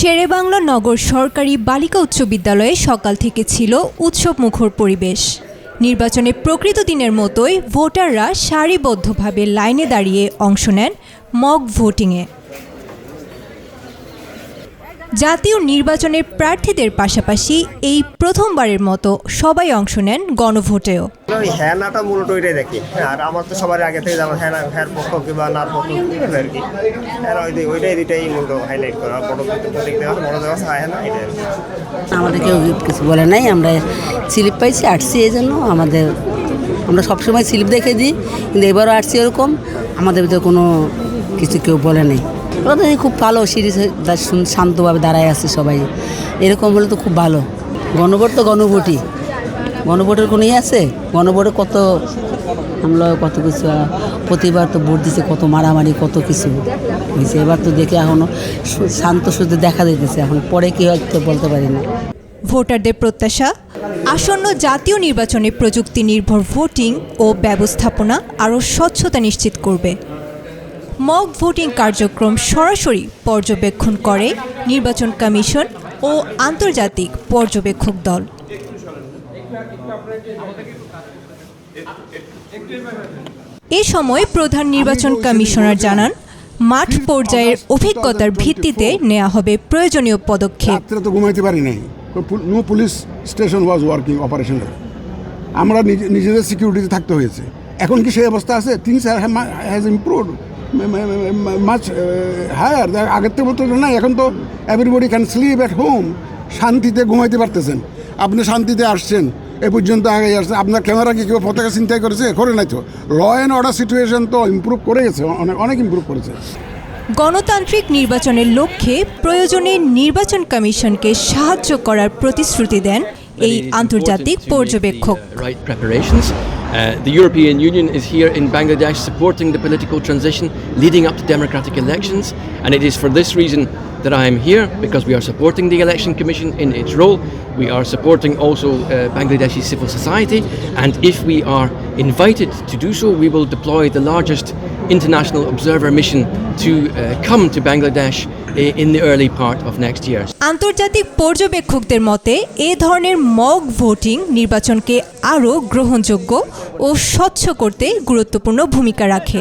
শেরেবাংলা নগর সরকারি বালিকা উচ্চ বিদ্যালয়ে সকাল থেকে ছিল উৎসবমুখর পরিবেশ। নির্বাচনে প্রকৃত দিনের মতোই ভোটাররা সারিবদ্ধভাবে লাইনে দাঁড়িয়ে অংশ নেন মক ভোটিংয়ে। জাতীয় নির্বাচনের প্রার্থীদের পাশাপাশি এই প্রথমবারের মতো সবাই অংশ নেন গণভোটেও। হ্যাঁ নাটা মূলত ওইটাই দেখি, আর আমার তো সবার আগে থেকে যেমন হ্যাঁ পক্ষ কিংবা না পক্ষ আর কি, ওইটাই দুইটাই মূলত হাইলাইট করা। বড় দেখতে বড় দেওয়া হ্যাঁ না, এটাই আমাদের কেউ কিছু বলে নাই, আমরা স্লিপ পাইছি আসছি, এই জন্য আমরা সবসময় স্লিপ দেখে দিই, কিন্তু এবারও আসছি এরকম, আমাদের ভিতরে কোনো কিছু কেউ বলে নেই। ওরা খুব ভালো সিরিজ শান্তভাবে দাঁড়ায় আছে সবাই, এরকম হলে তো খুব ভালো। গণভোট তো গণভোটই, গণভোটের কোনো আছে, গণভোটে আমরা কত কিছু প্রতিবার তো ভোট দিচ্ছে, কত মারামারি কত কিছু হয়েছে। এবার তো দেখে এখনও শান্ত শুধু দেখা দিতেছে, এখন পরে কী হয় তো বলতে পারি না। ভোটারদের প্রত্যাশা, আসন্ন জাতীয় নির্বাচনে প্রযুক্তি নির্ভর ভোটিং ও ব্যবস্থাপনা আরও স্বচ্ছতা নিশ্চিত করবে। মক ভোটিং কার্যক্রম সরাসরি পর্যবেক্ষণ করে নির্বাচন কমিশন ও আন্তর্জাতিক পর্যবেক্ষক দল। এ সময় প্রধান নির্বাচন কমিশনার জানান, মাঠ পর্যায়ের অভিজ্ঞতার ভিত্তিতে নেওয়া হবে প্রয়োজনীয় পদক্ষেপ। তো ঘুমাইতে পারি নাই, no police station was working operational, আমরা নিজেদের সিকিউরিটিতে থাকতে হয়েছে। এখন কি সেই অবস্থা আছে? Things has improved much higher. আগের থেকে বলতে না, এখন তো everybody can sleep at home, শান্তিতে ঘুমাইতে পারতেছেন। আপনি শান্তিতে আসছেন, এ পর্যন্ত আগে আসছেন, আপনার ক্যামেরা কি কেউ পতাকা চিন্তাই করেছে? করে নাই তো। ল অ্যান্ড অর্ডার সিচুয়েশন তো ইমপ্রুভ করে গেছে, অনেক ইমপ্রুভ করেছে। গণতান্ত্রিক নির্বাচনের লক্ষ্যে প্রয়োজনে নির্বাচন কমিশনকে সাহায্য করার প্রতিশ্রুতি দেন এই আন্তর্জাতিক পর্যবেক্ষক। The European Union is here in Bangladesh supporting the political transition leading up to democratic elections, and it is for this reason that I am here, because we are supporting the Election Commission in its role. We are supporting also Bangladeshi civil society, and if we are invited to do so, we will deploy the largest international observer mission to come to Bangladesh in the early part of next year. আন্তর্জাতিক পর্যবেক্ষকদের মতে এ ধরনের mock voting নির্বাচনকে আরও গ্রহণযোগ্য ও স্বচ্ছ করতে গুরুত্বপূর্ণ ভূমিকা রাখে।